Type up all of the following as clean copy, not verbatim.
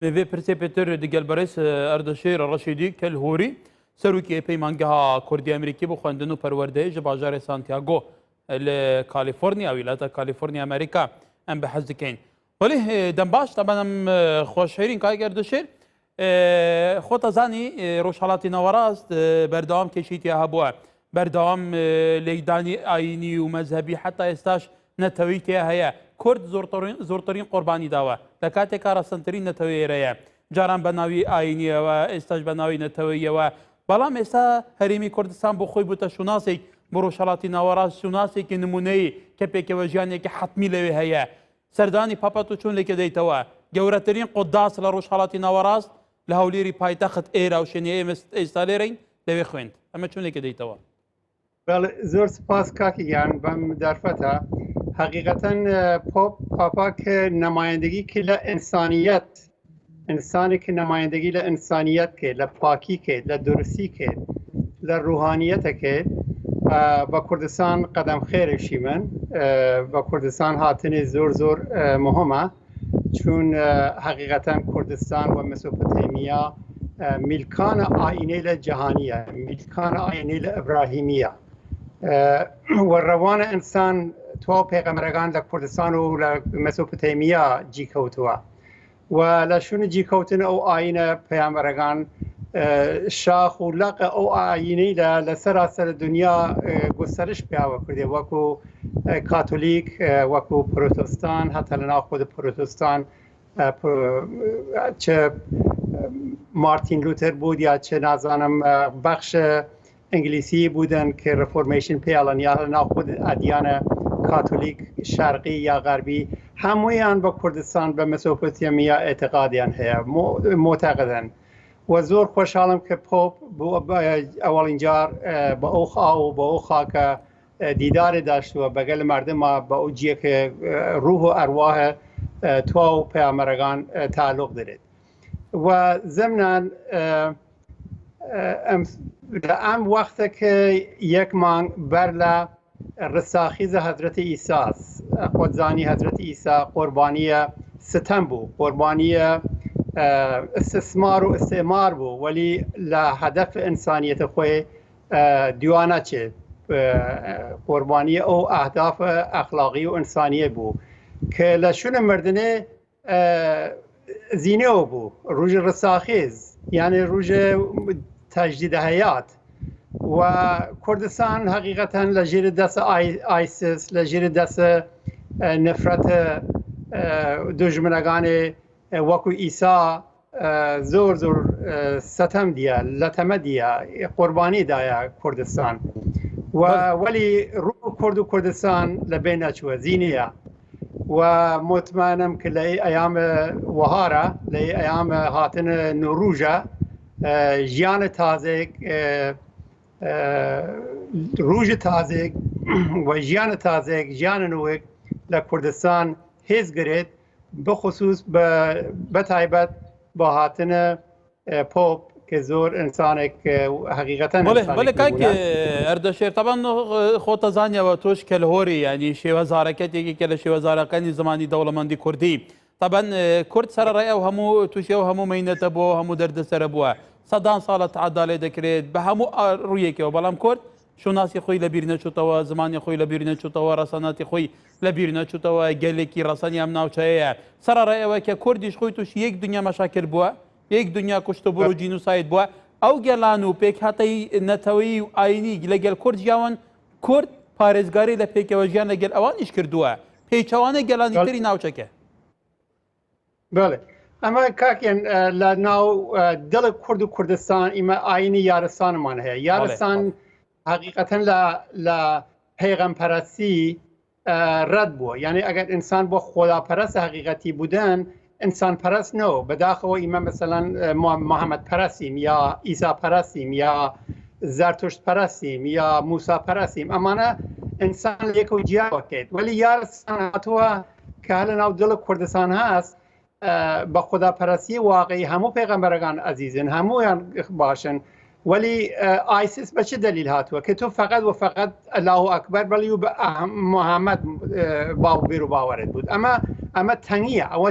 في برسي بيتر ديجال باريس اردشير الرشيدي كالهوري سروكي بيمانجها كردي امريكي بخواندنو پروردهج باجار سانتياغو لكاليفورنيا ولايات كاليفورنيا امريكا ام بحز كين وليه دنباش طبعا ام خوشحيرين كاي اردشير خوتا زاني روشالاتي نوراست بردوام كشيتي هبوا بردوام ليداني ايني ومذهبي حتى استاش نتويتي هيا كرد زورترين قرباني داوا لكاتي كارا سنترين نتوي ريا جاران بناوي آيني و استاج بناوي نتوي و بلام استا هريمي كردستان بو خوي بوتا شناسي بروشالاتي نوراس شناسي كي نموني كبي كوجاني كي حتمي لوي هيا سرداني باباتو چون لكي ديتوا جورترين قداس لروشالاتي نوراس لهوليري بايتخت ايرا وشنيه استاليرين لوي خوينت اما چون لكي ديتوا زور سپاس کاکی گیان بم درفتا حقیقتا پاپا که نمایندگی که لانسانیت انسانی که نمایندگی لانسانیت که لپاکی که لدرسی که لروحانیت که و کردستان قدم خیرشی من و کردستان هاتن زور مهمه چون حقیقتا کردستان و مسوپوتامیا ملکان آینه جهانیه ملکان آینه ابراهیمیه و روان انسان تو پیغمبرگان لکردستان و لمسوپوتامیا جی کوتوا و لشون جی کوتن او آینه پیغمبرگان شاخ و لق او آینه لسراسر دنیا گسترش پیدا کرده وکو کاتولیک وکو پروتستان حتی لنا خود پروتستان چه مارتین لوتر بود یا چه نازانم بخش انگلیسی بودن که رفورمیشن پیالن یا لنا خود ادیان کاتولیک شرقی یا غربی همویان با کردستان به مسوپوتامیا اعتقادیان هست معتقدن و زور خوشحالم که پوپ اولین جار با او خواه و با او خاک دیدار داشت و بگل مردم با او جیه که روح و ارواح تو و پیامبران تعلق دارد و ضمناً ام وقت که یک مانگ برلا رساخیز حضرت عیسی خودزانی حضرت عیسی قربانی ستم بود قربانی استثمار و استعمار بود ولی لهدف انسانیت خوی دیوانه چه قربانی او اهداف اخلاقی و انسانی بود که لشون مردنه زینه او بود روز رساخیز یعنی روز تجدید حیات و کردستان حقیقتا لجیر دست آیسیس لجیر دست نفرت دشمنگان وکو عیسی زور ستم دیا لطمه دیا قربانی دایا کردستان و ولی رو کرد و کردستان لبین نچوه زینیه و مطمئنم که لی ایام وهاره لی ایام هاتن نوروژه جیان تازه روز تازه و جیان تازه جیان نوک لکردستان هیز گرید بخصوص بتایبت با هاتن پوپ که زور انسانك حقيقة بله كاك اردشير طبعا خوت زانيا وتوش كالهوري يعني شي وزاركتي كلا شي وزاركاني زماني دولة مندي كردي طبعا كرد سر رأي وهمو توشي وهمو مينة بو وهمو درد سر بوا صدان صالة عدالة دكريت بهمو رويك وبلام كرد شو ناسي خوي لبيرنا شوتوا زماني خوي لبيرنا شوتوا رساناتي خوي لبيرنا شوتوا قالكي رساني امناو شايع سر رأي وكا كرديش خوي توش يك دنيا مشاكل بوا یک دنیا کشت و برو جینوساید بوا او گلانو پیک حتی نتوی آینی لگل کرد جوان کرد پارێزگاری لە پێکەوەژیان لەگەل ئەوانیش کردووە پێیچەوانە گەلانی تری ناوچەکە بەڵێ ئەمە کاکیان لە ناو دڵ کورد و کوردستان ئیمە ئاینی یارستانمان هەیە یارستان حقیقەتەن لە پەیغەمپەرستی ڕەت بووە یعنی ئەگەر ئینسان بۆ خۆداپەرست حقیقەتی بودن انسان پرست نو بداخل ایمان مثلا محمد پرستیم یا عیسی پرستیم یا زرتشت پرستیم یا موسی پرستیم اما نه انسان یک و جیا وکید ولی یارستان تو که حالا ناو دل کردستان هست با خدا پرستی واقعی همو پیغمبرگان عزیزن همو باشن ولی آیسیس به چه دلیل هاتوه که تو فقط و فقط الله اکبر ولی محمد باور و باورت بود اما تنگیه او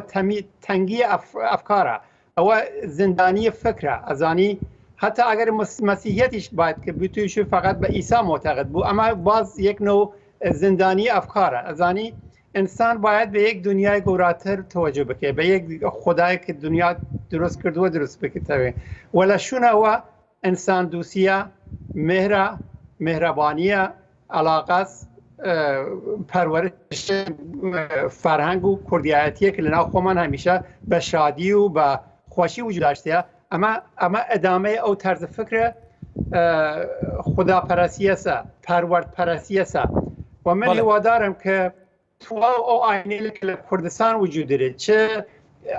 تنگیه افکاره ئەوە زندانی فکرە ئەزانی حتی ئەگەر مەسیحیەتیش باید کە بتویش فقط بە ئیسا معتقد بوو ئەمە باز یەک نوع زندانی ئەفکارە ئەزانی ئینسان باید بە یەک دنیای گەوراتر تەوەجه بکێ بە یەک خدای کە دنیا دروست کردووە دروست بکەوێ وە لە شوونەوە ئینسان دووسیە مهرە مهرەبانیە علاقەس پەروەرش فەرهەنگ و کوردایەتیە کە لەناو خۆمان هەمیشە بە شادی و بە خۆشی وجود داشتەیە ئەمە ئەدامەی ئەو تەرزە فکرە خوداپەرستیەسە پەروەردپەرستیەسە و من هیوادارم کە تواو ئەو ئاینەی کە لە کوردستان وجود دێت چه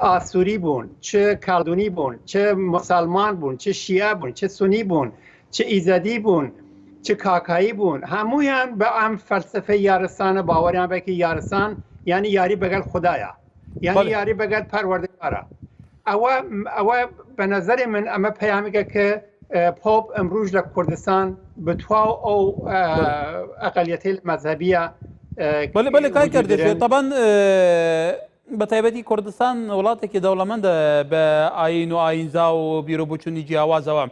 ئاسووری بوون چه کاڵدونی بوون چه مسلمان بوون چه شیعە بوون چه سونی بوون چه ئیزەدی بوون چه کاکایی بوون هەمویان بە ئەم فەلسفەی یارستانە باوەریان بێ کە یارستان یعنی یاری بەگەڵ خوددایە یعنی یاری بەگەڵ پەروەردگارە ئەوە بە نەزەری من ئەمە پەیامێکە کە پۆپ ئەمروژ لە کوردستان بتواو ئەو ئەقەلیەتەی مەذهبیە بەڵێ کای کردێت طبعاً بە تایبەتی کوردستان وڵاتێکی دەوڵەمەندە بە ئاین و ئاینزا و بیرۆبوچوونی جیاوازەوە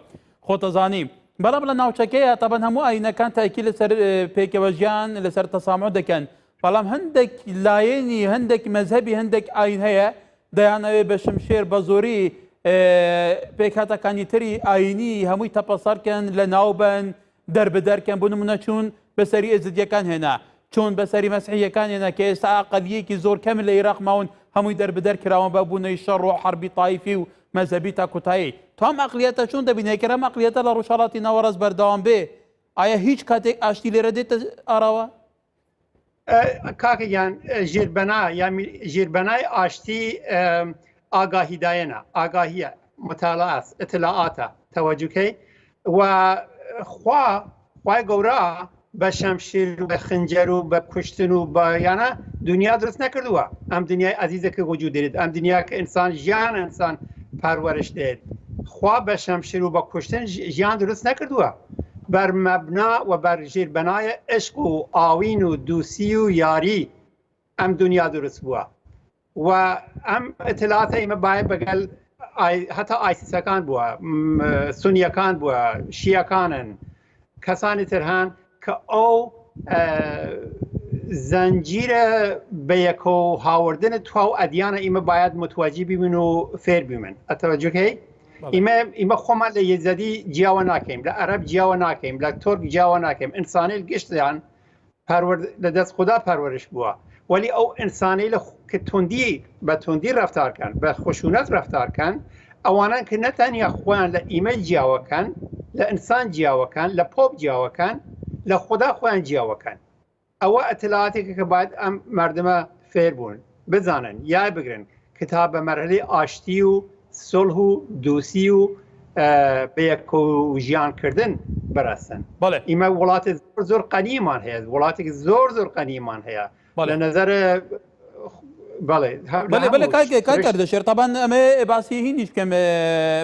خۆتەزانی بەڵام لە ناوچەکەیە طبعاً هەموو ئاینەکان تاکی لەسەر پێکەوە ژیان لەسەر تەسامع دەکەن بەڵام هەندێک لایەنی هەندێک مەذهبی هەندێک ئاین هەیە دەیانەوێت بە شمشێر بە زۆری پێکهاتەکانی تری ئاینی هەمووی تەپەسەرکەن لە ناوبەن دەربدەرکەن بۆ نمونە چوون بەسەری ئێزدیەکان هێنا چۆن بەسەری مەسیحیەکان هێنا کە ئێستا ئەقەلیەکی زۆر کەم لە عێراق ماون هەمووی دەربدەر کراوە بە بوونەی شەڕ و حەربی تایفی و مەذهبی تا کوتایی تام ئەقلیەتە چۆن دەبینێت کە ئەم ئەقلیەتە لە ڕۆژهەڵاتی ناوەڕاست بەردەوام بێ ئایا هیچ کاتێک ئاشتی لێرە دێتە ئاراوە؟ کاکەگیان ژێربەنا یا ژێربەنای ئاشتی ئاگاهیدایەنە ئاگاهیە مطالعە ئەتلاعاتە تەوەجوکەی و خوای گەورە بە شەمشیر و بە خنجەر و بە کوشتن و بە یانە دنیا دروست نەکردووە ئەم دنیای عەزیزەکە وجود دێت ئەم دنیا کە ئینسان ژیان ئینسان پەروەرش دێت خوا بە شەمشیر و بە کوشتن ژیان دروست نەکردووە بەر مەبنا و بەر ژێربەنایە عشق و ئاوین و دووسی و یاری ئەم دنیا دروست بووە و ئەم ئەتلاعاتە ئێمە باید بەگەڵ هەتا ئایسیسەکان بووە سونیەکان بووە شیعەکانن کەسانی تر هەن کە ئەو زەنجیرە بەیەکە و هاوردنە تواو ئەدیانە ئێمە باید متوەجی بیبن و فێر بیمن ئەتەوەجوکەی ئێمە خۆمان لە یەزەدی جیاوە ناکەین لە عەرەب جیاوە ناکەین لە تۆرک جیاوە ناکەین ئینسانی گشتیان لە دەست خوددا پەروەرش بووە ولی ئەو ئینسانی کە توندی بە توندی ڕەفتارکەن بە خشونەت ڕەفتارکەن ئەوانان کە نەتەنیا خۆیان لە ئیمە جیاوەکەن لە ئینسان جیاوەکەن لە پۆپ جیاوەکەن لە خوددا خۆیان جیاوەکەن ئەوە ئەتلاعاتێکە کە باید ئەم مردمە فێر بوون بزانن یای بگرن کتاب بە مەرحلەی ئاشتی و سڵح و دووسی و بەیەک و ژیانکردن بەرەستن ئیمە وڵاتی زۆر قەنیمان هەیە وڵاتێکی زۆر قەنیمان هەیە لە نەزەر بەڵێ کای کردەشێر طبعاً ئەمە باسی هینیش بکەم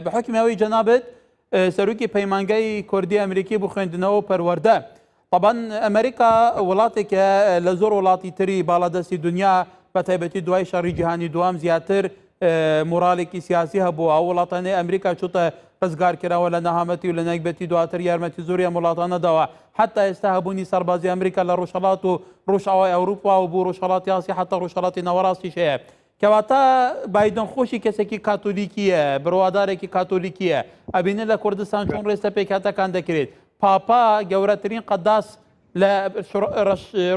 بە حکمی ئەوەی جەنابەت سەرۆکی پەیمانگای کوردی ئەمریکی بۆ خوێندنەوە و پەروەردە طبعاً ئەمریکا وڵاتێکە لە زۆر وڵاتی تری باڵادەستی دنیا بە تایبەتی دوای شەڕی جیهانی دوام زیاتر مۆراڵێکی سیاسی هەبووە ئەو وڵاتانەی ئەمریکا چوتە ڕزگارکراوە لە نەهامەتی و لە نەکبەتی دواتر یارمەتی زۆری ئەم وڵاتانەداوە حتا ئێستا هەبوونی سەربازی ئەمریکا لە ڕۆژهەڵات و ڕۆژئاوای ئەوروپا و بۆ ڕۆژهەڵاتی ئاسی حتا ڕۆژهەڵاتی ناوەڕاستیش هەیە کەواتە بایدن خۆشی کەسێکی کاتۆلیکیە بڕوادارێکی کاتۆلیکیە ئەبینە لە کوردستان چۆن ڕێستە پێکهاتەکان دەکرێت پاپا گەورەترین قەداس لە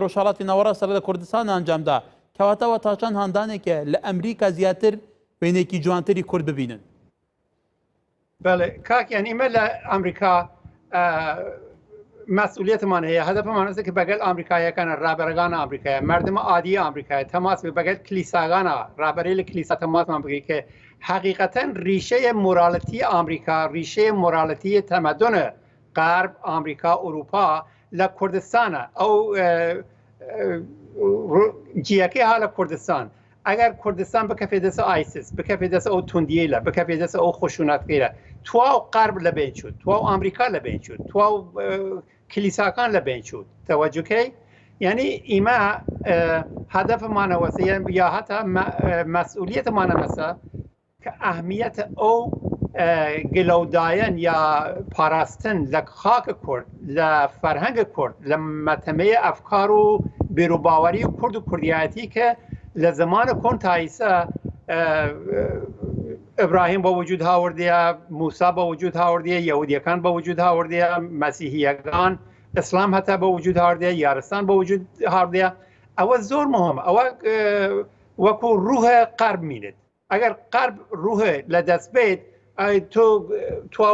ڕۆژهەڵاتی ناوەڕاست لە کوردستان ئەنجامدا کەواتەوە تا چەند هەندانێکە لە ئەمریکا زیاتر وێنێکی جوانتری کورد ببینن بەڵێ کاکیان ئێمە لە ئەمریکا مەسئولیەتمان هەیە هەدەفمان ئەوەیە کە بەگەڵ ئەمریکایەکانە ڕابەرگانە ئەمریکایە مردمە عادیە ئەمریکایە تەماس بەگەڵ کلیساگانە ڕابەرەی لە کلیسا تەماسمان بگەیت کە حەقیقەتەن ریشەیە مۆراڵەتی ئەمریکا ریشەیە مۆراڵەتی تەمەدونە غەرب ئەمریکا ئوروپا لە کوردستانە ئەو جیەکەی ها لە کوردستان ئەگەر کوردستان بکەفێ دەسە ئایسیس بکەفێ دەسە ئەو توندیەیە بکەفێ دەسە ئەو خشونەتگەیرە تواو غەرب لە بین چوت تواو ئەمریکا لە بین چوت تواو کلیساکان لە بین چوت تەوەجوکەی یعنی ئێمە هەدەفمانەوەسە یا هەتا مەسئولیەتمانە مەسە کە ئەهمیەتە ئەو گلەودایەن یا پاراستن لە خاکە کورد لە فەرهەنگە کورد لە مەتەمەیە ئەفکار و بێروباوەری و کورد و کوردیەتی کە لە زمانە کۆنتاییسە ئیبراهیم بە وجود هاوردەیە، موسا بە وجود هاوردەیە، یەهودیەکان بە وجود هاوردەیە، مەسیحیەکان، ئیسلام هەتا بە وجود هاوردەیە، یارستان بە وجود هاوردەیە. ئەوە زۆر مهمە. ئەوە وەکو ڕووهە قەرب مینێت. ئەگەر قەرب ڕووهە لە دەست بێت تو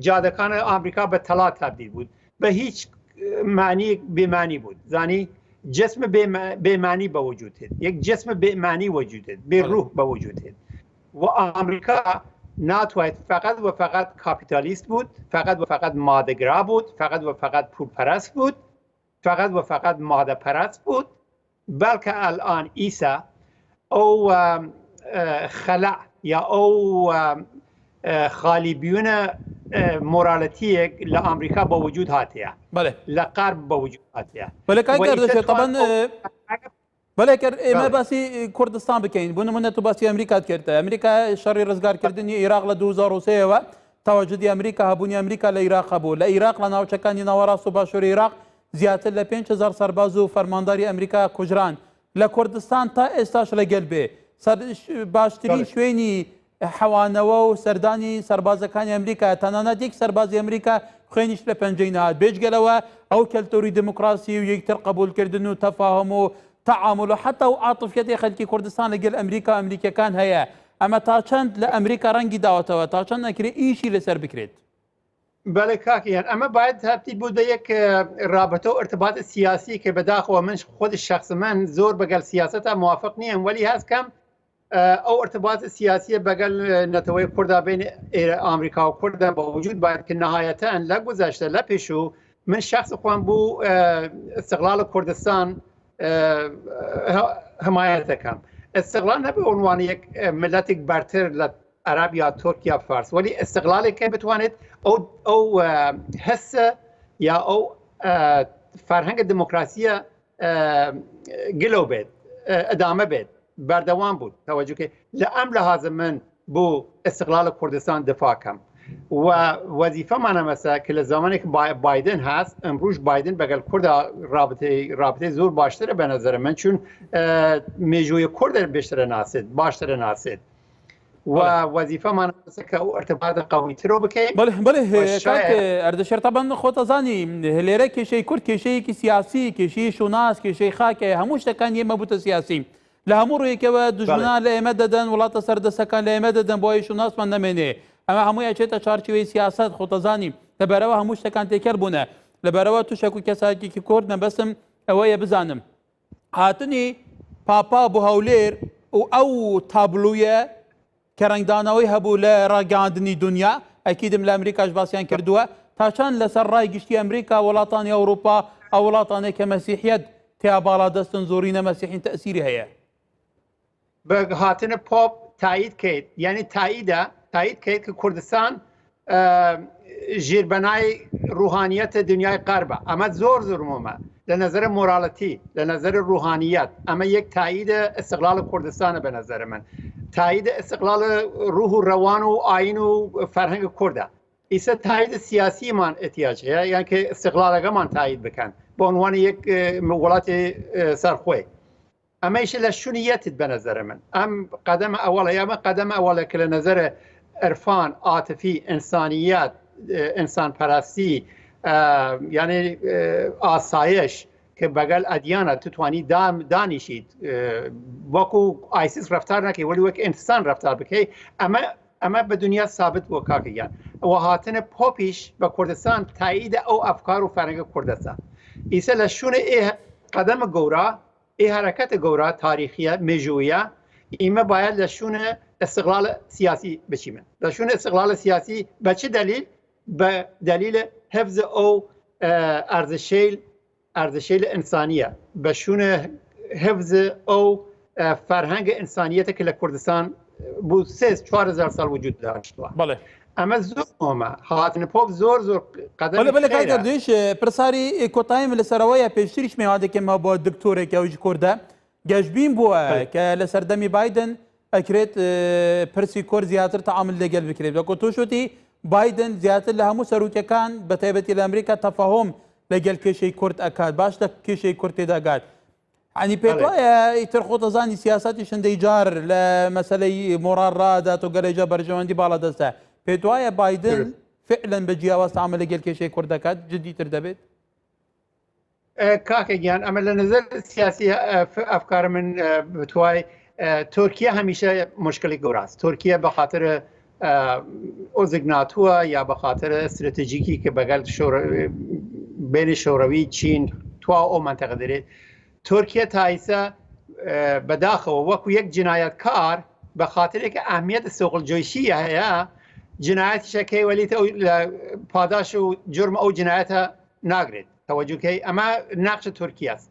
جادەکانە ئامریکا بە تەلا تبدیل بود، بە هیچ معنی بێمانی بود. زانی جسم بێمانی بە وجود هێت، یەک جسم بێمانی وجود هێت، بێ ڕوح بە وجود هێت. و ئامریکا ناتوانێت فقط و فقط کاپیتالیست بود، فقط و فقط مادەگرا بود، فقط و فقط پولپەرست بود، فقط و فقط مادەپەرست بود، بەڵکە الان ئیسا ئەو خەلع یا ئەو خالیبیونە مۆرالەتیەک لە ئامریکا بە وجود هاتیە، لە غەرب بە وجود هاتیە. بەڵێکرد ئێمە باسی کوردستان بکەین. بۆ نمونە تو باسی ئەمریکات کردە. ئەمریکا شەڕی ڕزگارکردنی عێراق لە 2003ەوە تاواجدی ئەمریکا هەبوونی ئەمریکا لە عێراق هەبوو. لە عێراق لە ناوچەکانی ناوەڕاست و باشووری عێراق زیاتر لە 5000 سەرباز و فەرمانداری ئەمریکا کوژران. لە کوردستان تا ئێستاش لەگەل بێ باشترین شوێنی حەوانەوە و سەردانی سەربازەکانی ئەمریکا، تەنانەت یەک سەربازی ئەمریکا خوێنیش لە پەنجەی نهات. بێجگەلەوە ئەو کەلتوری دموکراسی و یەکتر قبولکردن و تەفاهم و تعامل و حتا و عاطفیەتی خەڵکی کوردستان لەگەڵ ئەمریکا ئەمریکەکان هەیە. ئەمە تا چەند لە ئەمریکا ڕەنگی داوەتەوە، تا چەند نەکرێت ئیشی لەسەر بکرێت؟ بەڵێ کاکیان، ئەمە باید تبدیل بوو بە یەک رابطە و ارتباط سیاسی کە بەداخەوە من خۆی شخص من زۆر بەگەل سیاسەتە موافق نییەم، وەلی هەستکەم ئەو ارتباط سیاسی بەگەل نەتەوەی کووردا بین ئامریکا و کووردا بە وجود باید کە نەهایەتەن لە گذەشتە لە پێشوو من شخص خۆم بوو استقلال کوردستان حمایت دەکەم. استقلال نەبێ عنوان یەک ملەتێک بەرتر لە عەرەب یا تورک یا فارس، وەلی استقلالێک بتوانێت ئەو هەسە یا ئەو فەرهەنگە دموکراسیە گلۆ بێت، ئەدامە بێت، بەردەوام بود. تەوەجوکە لە ئەم لەحاظە من بۆ استقلال کوردستان دفاع کەم و وەزیفەمانە مەسە کە لە زمانێک بایدن هەست، ئەمڕۆژ بایدن بەگەل کووردا رابطەی زۆر باشترە بە نەزەرە من، چون مێژووی کوورد بێشترە ناسێت، باشترە ناسێت و وەزیفەمانە مەسە کە ئەو ارتباطە قەویترۆ بکەین. بەڵێ ئەردەشێر تەبەن خۆت ئەزانی لێرە کێشەی کورد کێشەیەکی سیاسی، کێشەی شوناس، کێشەی خاکە، هەموو شتەکان ئێمە بووتە سیاسی. لە هەموو ڕوویەکەوە دوژمنان لە ئێمە دەدەن، وڵاتە سەردەسەکان لە ئێمە دەدەن بۆ ئەوەی شوناسمان نەمێنێ. ئەمە هەمووی ئەچێتە چارچوەی سیاست. خۆتەزانی لەبەرەوە هەموو شتەکان تێکەر بوونە. لەبەرەوە تووشک و کەسایەکی کورد نەبەستم ئەوەیە بزانم هاتنی پاپا بۆ هەولێر و ئەو تابلوویە کە ڕنگدانەوەی هەبوو لە ڕاگەاندنی دنیا، ئەکیدم لە ئەمریکاش باسییان کردووە، تا چەند لەسەر ڕای گشتی ئەمریکا وڵاتانی ئەوروپا ئەو وڵاتانێک کە مەسیحیەت تیا باڵا دەستن زۆرینە مەسیحین تەئسیری هەیە. بە هاتنە پۆپ تایید کرد، یعنی تایید کرد کە کوردستان ژێربەنای ڕوحانیەتە دنیای غەربە. ئەمە زۆر مهمە لە نەزەرە مۆراڵەتی، لە نەزەرە ڕوحانیەت. ئەمە یەک تاییدە استقلال کوردستانە بە نەزەرە من، تاییدە استقلال ڕوح و ڕەوان و ئاین و فەرهەنگە کووردە. ئیسا تایید سیاسیمان احتیاج هەیە، یان کە استقلالەکەمان تایید بکەن بۆ عنوان یەک وڵاتی سەرخۆی. ئەمەیش لە شونیەتت بە نەزەرە من. ئەم قەدەمە ئەوەڵە، ئەمە قەدەمە ئەوەڵە کە لە نەزەرە عرفان، عاتفی، ئینسانیەت، ئینسان پەرستی، یعنی ئاسایش کە بەگەل ئەدیانە توانی دانیشیت وەکو ئایسیس ڕفتار نەکەی، وەلی وەک ئینسان ڕفتار بکەی. ئەمە بە دنیا ثابت بووە کاکەگیان. ئەوە هاتنە پۆپیش بە کوردستان تاییدە ئەو ئەفکار و فەرهەنگە کوردستان. ئیسا لە شوونە قەدەمە گەورە، حرەکەتە گەورە تاریخیە مێژوویە، ئێمە باید لە شوونە استقلال سیاسی بچیمن. لە شوونە استقلال سیاسی بە چه دلیل؟ بە دلیلە حفظ ئەو ئەرزشەی ئینسانیە، بە شوونە حفظ ئەو فەرهەنگە ئینسانیەتە کە لە کوردستان بۆ 3-4 ساڵ وجود داشتووە. ئەمە زۆر مهمە. هاتنە پۆپ زۆر قەدەم. بەڵێ کاکەردویش پرساری کۆتاییم لەسەرەوەیە پێشتریش میوان دەکەمەوە بۆ دکتۆرێک ئەوژ کووردە گەشتبین بووە کە لە سەردەمی بایدن ئەکرێت پرسی کۆر زیاتر تەعامل لەگەل بکرێت لەکۆ تووشتی بایدن زیاتر لە هەموو سەرروکیەکان بە تایبەتی لە ئەمریکا تەفاهۆم لەگەل کێشەی کورد ئەکات باش لە کێشەی کورد تێداگات عنی پێت وایە ئیتر خۆتەزانی سیاسەتی شندەی جار لە مەسلەی مۆرال ڕادات و گەلێجە بەرژەوەندی باڵا دەستە پێت وایە بایدن فعلا بە جیاواز تەعامل لەگەل کێشەی کورد دەکات جدیتر دەبێت کاکەگیان ئەمە لە نظر سیاسی ئەفکار من بتوای تورکیا هەمیشە مشکلی گەوراست تورکیا بە خاطر ئۆزگ ناتووە یا بە خاطر استراتژیکی کە بەگەل بینی شۆڕەوی چین توا ئەو منتەقە دەرێت تورکیا تایسە بەداخەوە وەکو یەک جنایەتکار بە خاطرێکە ئەهمیەت سۆقڵجۆیشی هەیە جنایەتیشەکەی وەلیتە لە پاداش و جرم ئەو جنایەتە ناگرێت توجهکەی ئەمە ناقشە تورکیاست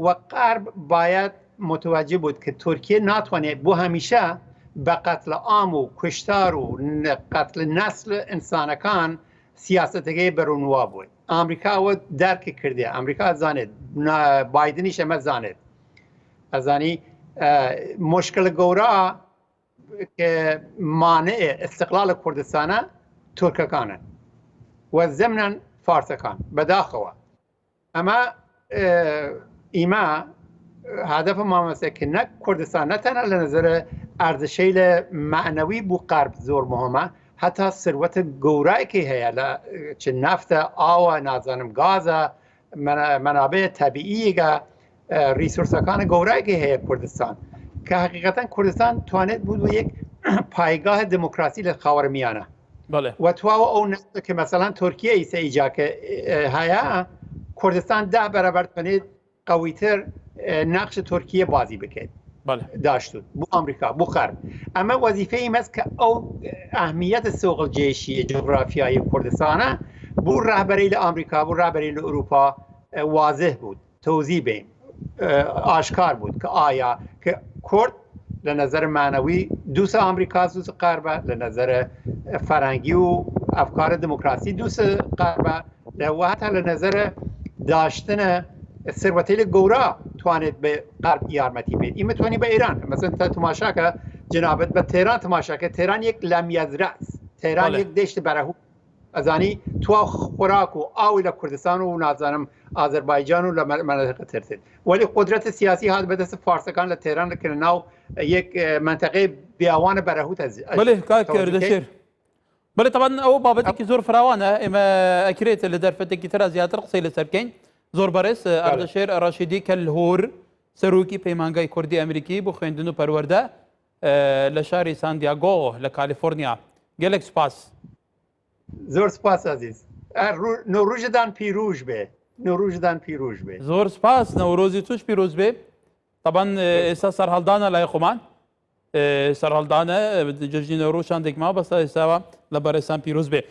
و غەرب باید متوجه بود کە تورکیا ناتوانێت بۆ هەمیشە بە قەتلە ئام و کوشتار و قەتل نەسل ئینسانەکان سیاسەتەکەی بەڕوونوا بووی ئامریکاوە دەرکی کردێ ئەمریکا زانێت بایدنیش ئەمە زانێت ئەزانی مشکل گەورە کە مانع استقلال کوردستانە تورکەکانن و زەمنەن فارسەکان بەداخەوە ئەمە ئیما هدف مامەسەکە نەک کوردستان نەتەنە لە نظرە ئەردشەی لە معنەوی بوو غەرب زۆر مهمە هەتا سروەتە گەورایکی هەیە لە چ نەفتە ئاوە نازانم گازە منابع تەبیعیگە ریسورسەکانە گەورایکی هەیە کوردستان کە حقیقەتەن کوردستان توانێت بود بۆ یەک پایگاه دموکراسی لە خاوەرمیانە و تواوە ئەو نەفتە کە مەسەلەن تورکیا ئیسە ئیجاکە هەیە کوردستان 10 بەرەبەر توانێت قویتر نقش تورکیا بازی بکەیت داشتود بۆ ئەمریکا بۆ غەرب ئەمە وەزیفەی مەست کە ئەو ئەهمیەتە سۆقڵجێشی جغرافیایی کوردستانە بۆ ڕاهبەری لە ئەمریکا بۆ ڕاهبەری لە ئوروپا واضح بود تۆزیع بین ئاشکار بود کە ئایا کە کورد لە نظر معنەوی دووسە ئەمریکا دووسە غەربە لە نظر فەرەنگی و ئەفکار دموکراسی دووسە غەربە لەوە هەتا لە نظر داشتنە سروەتەی لە گەورە توانێت بە غەرب یارمەتی بێت ئیمە توانی بە ئێران مەسەن تا تماشاکە جنابەت بە تێران تماشاکە تێران یەک لەمیەزرەس تێران یەک دێشتە بەرەهوو ئەزانی توا خوراک و ئاوی لە کوردستان و نازانم ئازەربایجان و لە مەناطق ترتر ولی قدرەت سیاسی هات بەدەست فارسەکان لە تێران لەکردە ناو یەک منتەقەی بیاوانە بەرەهوت بەڵێ کاک ئەردەشیر بەڵێ طبعا ئەو بابەتێکی زۆر فراوانە ئێمە ئەکرێت لە دەرفەتێکی ترە زیاتر قسەی لەسەر بکەین زۆر بەڕێز ئەردەشیر ڕەشیدی کەلهۆر سەرۆکی پەیمانگای کوردی ئەمریکی بۆ خوێندن و پەروەردە لە شاری ساندیاگۆ لە کالیفۆرنیا گەلێک سوپاس زۆر سپاس عزیز نۆڕۆژتان پیرۆژ بێ نۆڕۆژتان پیرۆژ بێ زۆر سپاس نەورۆزی توش پیرۆز بێ طبعا ئێستا سەرهەڵدانە لای خۆمان سەرهەڵدانە جەژنی نەورۆشان دێکما بەستا ئێستاوە لە بەڕێستان پیرۆز بێ